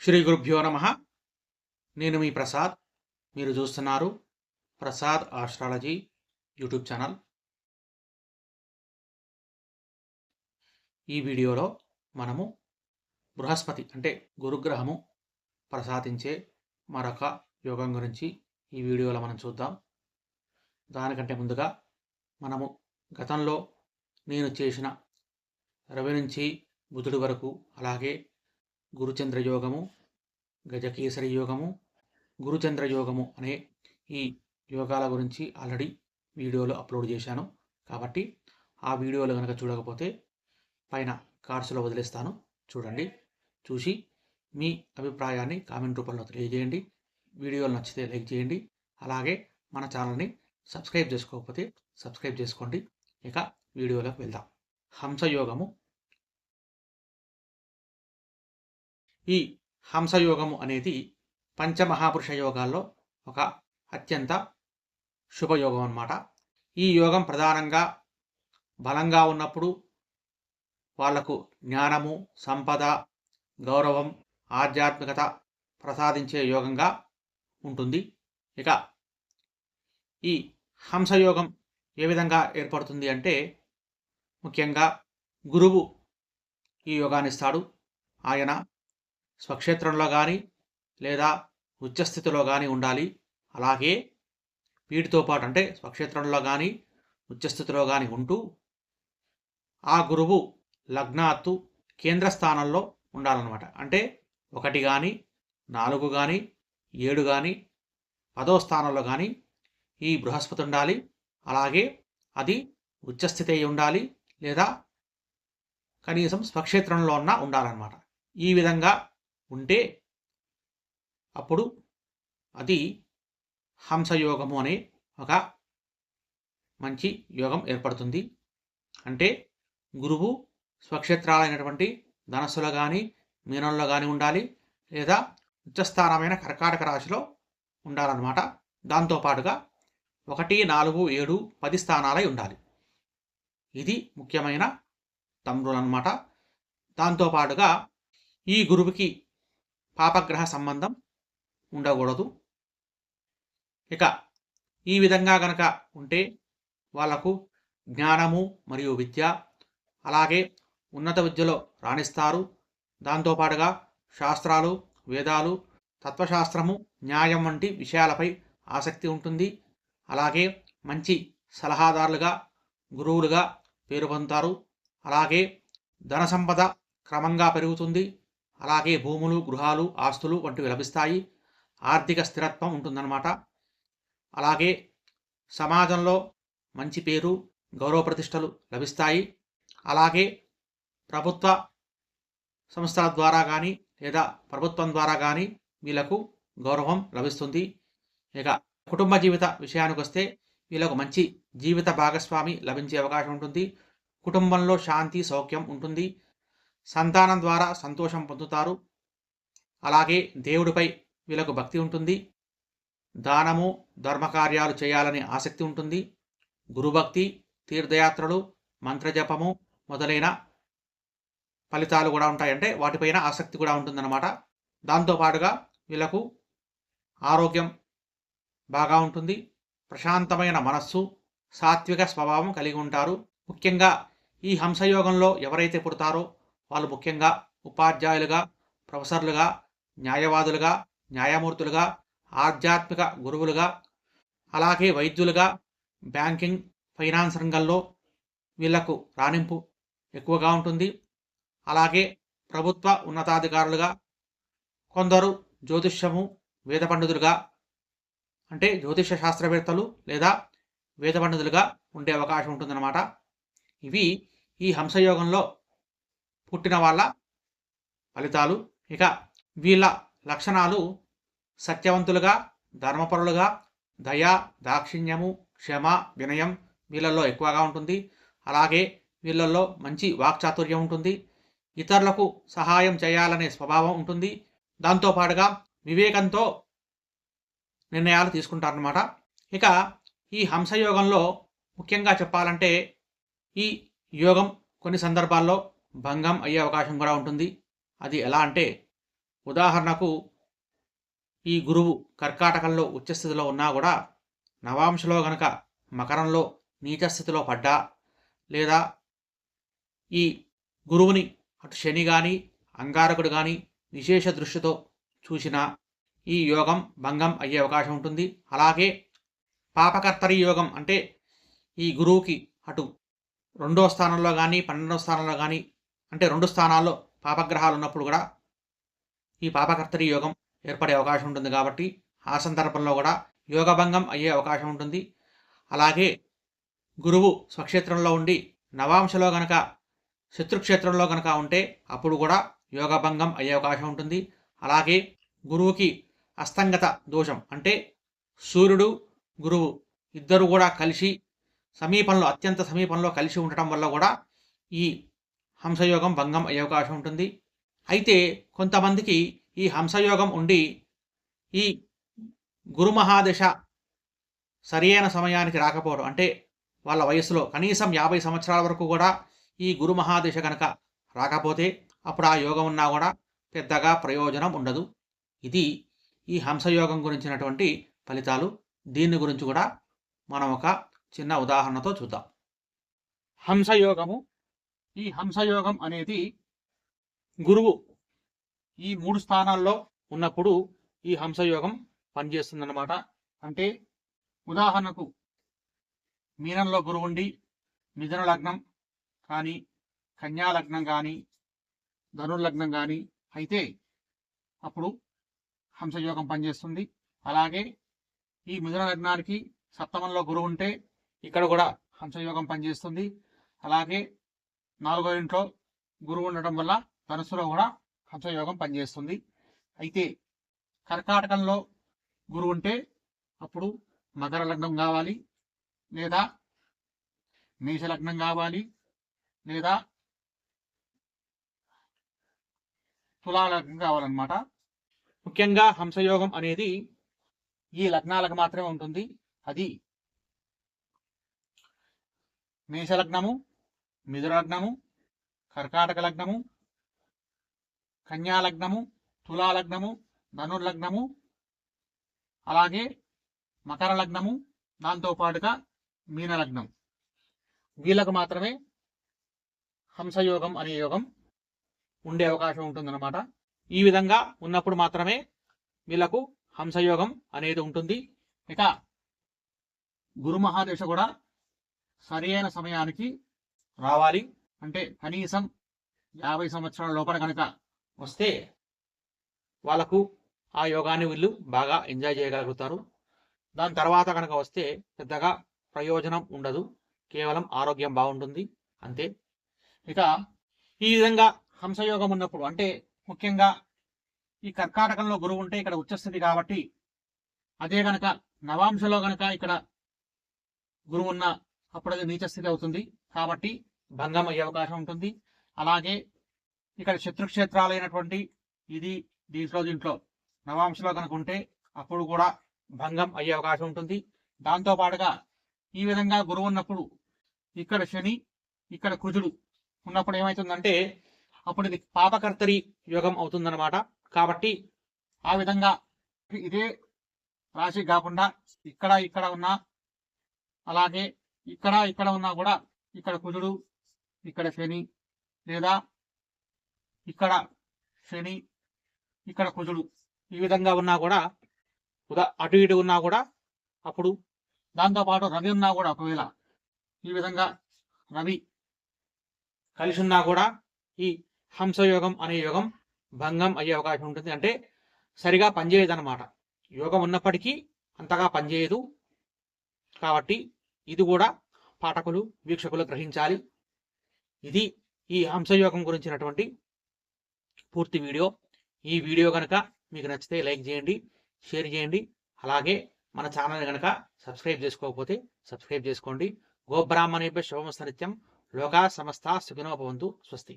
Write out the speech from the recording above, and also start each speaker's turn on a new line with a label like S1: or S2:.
S1: శ్రీ గురుభ్యో నమః. నేను మీ ప్రసాద్. మీరు చూస్తున్నారు ప్రసాద్ ఆస్ట్రాలజీ యూట్యూబ్ ఛానల్. ఈ వీడియోలో మనము బృహస్పతి అంటే గురుగ్రహము ప్రసాదించే మరొక యోగం గురించి ఈ వీడియోలో మనం చూద్దాం. దానికంటే ముందుగా మనము గతంలో నేను చేసిన రవి నుంచి బుధుడి వరకు, అలాగే గురుచంద్ర యోగము, గజకేసరి యోగము, గురుచంద్ర యోగము అనే ఈ యోగాల గురించి ఆల్రెడీ వీడియోలు అప్లోడ్ చేశాను. కాబట్టి ఆ వీడియోలు కనుక చూడకపోతే పైన కార్డ్స్లో వదిలేస్తాను, చూడండి. చూసి మీ అభిప్రాయాన్ని కామెంట్ రూపంలో తెలియజేయండి. వీడియోలు నచ్చితే లైక్ చేయండి. అలాగే మన ఛానల్ని సబ్స్క్రైబ్ చేసుకోకపోతే సబ్స్క్రైబ్ చేసుకోండి. ఇక వీడియోలోకి వెళ్దాం. హంసయోగము. ఈ హంసయోగము అనేది పంచమహాపురుష యోగాల్లో ఒక అత్యంత శుభయోగం అన్నమాట. ఈ యోగం ప్రధానంగా బలంగా ఉన్నప్పుడు వాళ్లకు జ్ఞానము, సంపద, గౌరవం, ఆధ్యాత్మికత ప్రసాదించే యోగంగా ఉంటుంది. ఇక ఈ హంసయోగం ఏ విధంగా ఏర్పడుతుంది అంటే, ముఖ్యంగా గురువు ఈ యోగాన్ని ఇస్తాడు. ఆయన స్వక్షేత్రంలో కానీ లేదా ఉచ్చస్థితిలో కానీ ఉండాలి. అలాగే వీటితో పాటు అంటే స్వక్షేత్రంలో కానీ ఉచ్చస్థితిలో కానీ ఉంటూ ఆ గురువు లగ్నాత్తు కేంద్రస్థానంలో ఉండాలన్నమాట. అంటే 1 కానీ 4 కానీ 7 కానీ 10వ స్థానంలో కానీ ఈ బృహస్పతి ఉండాలి. అలాగే అది ఉచ్చస్థితి అయి ఉండాలి, లేదా కనీసం స్వక్షేత్రంలో ఉండాలన్నమాట. ఈ విధంగా ఉంటే అప్పుడు అది హంసయోగము అనే ఒక మంచి యోగం ఏర్పడుతుంది. అంటే గురువు స్వక్షేత్రాలైనటువంటి ధనస్సులో కానీ మీనంలో కానీ ఉండాలి, లేదా ఉచ్చస్థానమైన కర్కాటక రాశిలో ఉండాలన్నమాట. దాంతోపాటుగా 1, 4, 7, 10 స్థానాలై ఉండాలి. ఇది ముఖ్యమైన తమ్ముడు అన్నమాట. దాంతోపాటుగా ఈ గురువుకి పాపగ్రహ సంబంధం ఉండకూడదు. ఇక ఈ విధంగా గనక ఉంటే వాళ్లకు జ్ఞానము మరియు విద్య, అలాగే ఉన్నత విద్యలో రాణిస్తారు. దాంతోపాటుగా శాస్త్రాలు, వేదాలు, తత్వశాస్త్రము, న్యాయం వంటి విషయాలపై ఆసక్తి ఉంటుంది. అలాగే మంచి సలహాదారులుగా, గురువులుగా పేరు పొందుతారు. అలాగే ధన సంపద క్రమంగా పెరుగుతుంది. అలాగే భూములు, గృహాలు, ఆస్తులు వంటివి లభిస్తాయి. ఆర్థిక స్థిరత్వం ఉంటుందన్నమాట. అలాగే సమాజంలో మంచి పేరు, గౌరవ ప్రతిష్టలు లభిస్తాయి. అలాగే ప్రభుత్వ సంస్థల ద్వారా కానీ లేదా ప్రభుత్వం ద్వారా కానీ వీళ్ళకు గౌరవం లభిస్తుంది. ఇక కుటుంబ జీవిత విషయానికి వస్తే వీళ్ళకు మంచి జీవిత భాగస్వామి లభించే అవకాశం ఉంటుంది. కుటుంబంలో శాంతి, సౌఖ్యం ఉంటుంది. సంతానం ద్వారా సంతోషం పొందుతారు. అలాగే దేవుడిపై వీళ్ళకు భక్తి ఉంటుంది. దానము, ధర్మకార్యాలు చేయాలని ఆసక్తి ఉంటుంది. గురుభక్తి, తీర్థయాత్రలు, మంత్రజపము మొదలైన ఫలితాలు కూడా ఉంటాయి. అంటే వాటిపైన ఆసక్తి కూడా ఉంటుందన్నమాట. దాంతోపాటుగా వీళ్ళకు ఆరోగ్యం బాగా ఉంటుంది. ప్రశాంతమైన మనస్సు, సాత్విక స్వభావం కలిగి ఉంటారు. ముఖ్యంగా ఈ హంసయోగంలో ఎవరైతే పుడతారో వాళ్ళు ముఖ్యంగా ఉపాధ్యాయులుగా, ప్రొఫెసర్లుగా, న్యాయవాదులుగా, న్యాయమూర్తులుగా, ఆధ్యాత్మిక గురువులుగా, అలాగే వైద్యులుగా, బ్యాంకింగ్, ఫైనాన్స్ రంగంలో వీళ్లకు రాణింపు ఎక్కువగా ఉంటుంది. అలాగే ప్రభుత్వ ఉన్నతాధికారులుగా, కొందరు జ్యోతిష్యము, వేద పండితులుగా అంటే జ్యోతిష శాస్త్రవేత్తలు లేదా వేద పండితులుగా ఉండే అవకాశం ఉంటుందన్నమాట. ఇవి ఈ హంసయోగంలో పుట్టిన వాళ్ళ ఫలితాలు. ఇక వీళ్ళ లక్షణాలు సత్యవంతులుగా, ధర్మపరులుగా, దయ, దాక్షిణ్యము, క్షమ, వినయం వీళ్ళల్లో ఎక్కువగా ఉంటుంది. అలాగే వీళ్ళల్లో మంచి వాక్చాతుర్యం ఉంటుంది. ఇతరులకు సహాయం చేయాలనే స్వభావం ఉంటుంది. దాంతోపాటుగా వివేకంతో నిర్ణయాలు తీసుకుంటారన్నమాట. ఇక ఈ హంసయోగంలో ముఖ్యంగా చెప్పాలంటే ఈ యోగం కొన్ని సందర్భాల్లో భంగం అయ్యే అవకాశం కూడా ఉంటుంది. అది ఎలా అంటే, ఉదాహరణకు ఈ గురువు కర్కాటకంలో ఉచ్చస్థితిలో ఉన్నా కూడా నవాంశలో గనక మకరంలో నీచస్థితిలో పడ్డా, లేదా ఈ గురువుని అటు శని కానీ అంగారకుడు కానీ విశేష దృష్టితో చూసినా ఈ యోగం భంగం అయ్యే అవకాశం ఉంటుంది. అలాగే పాపకర్తరి యోగం అంటే ఈ గురువుకి అటు 2వ స్థానంలో కానీ 12వ స్థానంలో కానీ అంటే 2 స్థానాల్లో పాపగ్రహాలు ఉన్నప్పుడు కూడా ఈ పాపకర్తరి యోగం ఏర్పడే అవకాశం ఉంటుంది. కాబట్టి ఆ సందర్భంలో కూడా యోగభంగం అయ్యే అవకాశం ఉంటుంది. అలాగే గురువు స్వక్షేత్రంలో ఉండి నవాంశలో గనక శత్రుక్షేత్రంలో గనక ఉంటే అప్పుడు కూడా యోగభంగం అయ్యే అవకాశం ఉంటుంది. అలాగే గురువుకి అస్తంగత దోషం అంటే సూర్యుడు గురువు ఇద్దరు కూడా కలిసి సమీపంలో అత్యంత సమీపంలో కలిసి ఉండటం వల్ల కూడా ఈ హంసయోగం భంగం అయ్యే అవకాశం ఉంటుంది. అయితే కొంతమందికి ఈ హంసయోగం ఉండి ఈ గురు మహాదశ సరైన సమయానికి రాకపోవడం అంటే వాళ్ళ వయసులో కనీసం 50 సంవత్సరాల వరకు కూడా ఈ గురు మహాదశ కనుక రాకపోతే అప్పుడు ఆ యోగం ఉన్నా కూడా పెద్దగా ప్రయోజనం ఉండదు. ఇది ఈ హంసయోగం గురించినటువంటి ఫలితాలు. దీని గురించి కూడా మనం ఒక చిన్న ఉదాహరణతో చూద్దాం. హంసయోగము. ఈ హంసయోగం అనేది గురువు ఈ 3 స్థానాల్లో ఉన్నప్పుడు ఈ హంసయోగం పనిచేస్తుందన్నమాట. అంటే ఉదాహరణకు మీనంలో గురువు ఉండి మిథున లగ్నం కానీ కన్యా లగ్నం కానీ ధనుర్లగ్నం కానీ అయితే అప్పుడు హంసయోగం పనిచేస్తుంది. అలాగే ఈ మిథున లగ్నానికి సప్తమంలో గురువు ఉంటే ఇక్కడ కూడా హంసయోగం పనిచేస్తుంది. అలాగే 4వ ఇంట్లో గురువు ఉండటం వల్ల ధనుసులో కూడా హంసయోగం పనిచేస్తుంది. అయితే కర్కాటకంలో గురువు ఉంటే అప్పుడు మకర లగ్నం కావాలి, లేదా మేషలగ్నం కావాలి, లేదా తులాలగ్నం కావాలన్నమాట. ముఖ్యంగా హంసయోగం అనేది ఈ లగ్నాలకు మాత్రమే ఉంటుంది. అది మేషలగ్నము, మిథున లగ్నము, కర్కాటక లగ్నము, కన్యా లగ్నము, తులాలగ్నము, ధనుర్లగ్నము, అలాగే మకర లగ్నము, దాంతోపాటుగా మీనలగ్నం, వీళ్ళకు మాత్రమే హంసయోగం అనే యోగం ఉండే అవకాశం ఉంటుందన్నమాట. ఈ విధంగా ఉన్నప్పుడు మాత్రమే వీళ్ళకు హంసయోగం అనేది ఉంటుంది. ఇక గురు మహాదశ కూడా సరైన సమయానికి రావాలి. అంటే కనీసం 50 సంవత్సరాల లోపల కనుక వస్తే వాళ్ళకు ఆ యోగాన్ని వీళ్ళు బాగా ఎంజాయ్ చేయగలుగుతారు. దాని తర్వాత కనుక వస్తే పెద్దగా ప్రయోజనం ఉండదు, కేవలం ఆరోగ్యం బాగుంటుంది అంతే. ఇక ఈ విధంగా హంసయోగం ఉన్నప్పుడు అంటే ముఖ్యంగా ఈ కర్కాటకంలో గురువు ఉంటే ఇక్కడ ఉచ్చస్థితి కాబట్టి, అదే గనక నవాంశలో గనక ఇక్కడ గురువు ఉన్న అప్పుడు అది నీచస్థితి అవుతుంది కాబట్టి భంగం అయ్యే అవకాశం ఉంటుంది. అలాగే ఇక్కడ శత్రుక్షేత్రాలైనటువంటి ఇది దీంట్లో నవాంశలో కనుక ఉంటే అప్పుడు కూడా భంగం అయ్యే అవకాశం ఉంటుంది. దాంతోపాటుగా ఈ విధంగా గురువు ఉన్నప్పుడు ఇక్కడ శని ఇక్కడ కుజుడు ఉన్నప్పుడు ఏమవుతుందంటే అప్పుడు ఇది పాపకర్తరి యోగం అవుతుందన్నమాట. కాబట్టి ఆ విధంగా ఇదే రాశి కాకుండా ఇక్కడ ఉన్నా, అలాగే ఇక్కడ ఉన్నా కూడా ఇక్కడ కుజుడు ఇక్కడ శని, లేదా ఇక్కడ శని ఇక్కడ కుజుడు ఈ విధంగా ఉన్నా కూడా అటు ఇటు ఉన్నా కూడా అప్పుడు దాంతోపాటు రవి ఉన్నా కూడా ఒకవేళ ఈ విధంగా రవి కలిసి ఉన్నా కూడా ఈ హంసయోగం అనే యోగం భంగం అయ్యే అవకాశం ఉంటుంది. అంటే సరిగా పనిచేయదు అన్నమాట. యోగం ఉన్నప్పటికీ అంతగా పనిచేయదు. కాబట్టి ఇది కూడా పాఠకులు వీక్షకులు గ్రహించాలి. ఇది ఈ హంసయోగం గురించినటువంటి పూర్తి వీడియో. ఈ వీడియో కనుక మీకు నచ్చితే లైక్ చేయండి, షేర్ చేయండి. అలాగే మన ఛానల్ కనుక సబ్స్క్రైబ్ చేసుకోకపోతే సబ్స్క్రైబ్ చేసుకోండి. గోబ్రాహ్మణేభ్యః శుభమస్తు నిత్యం. లోకా సమస్తా సుఖినో భవంతు. స్వస్తి.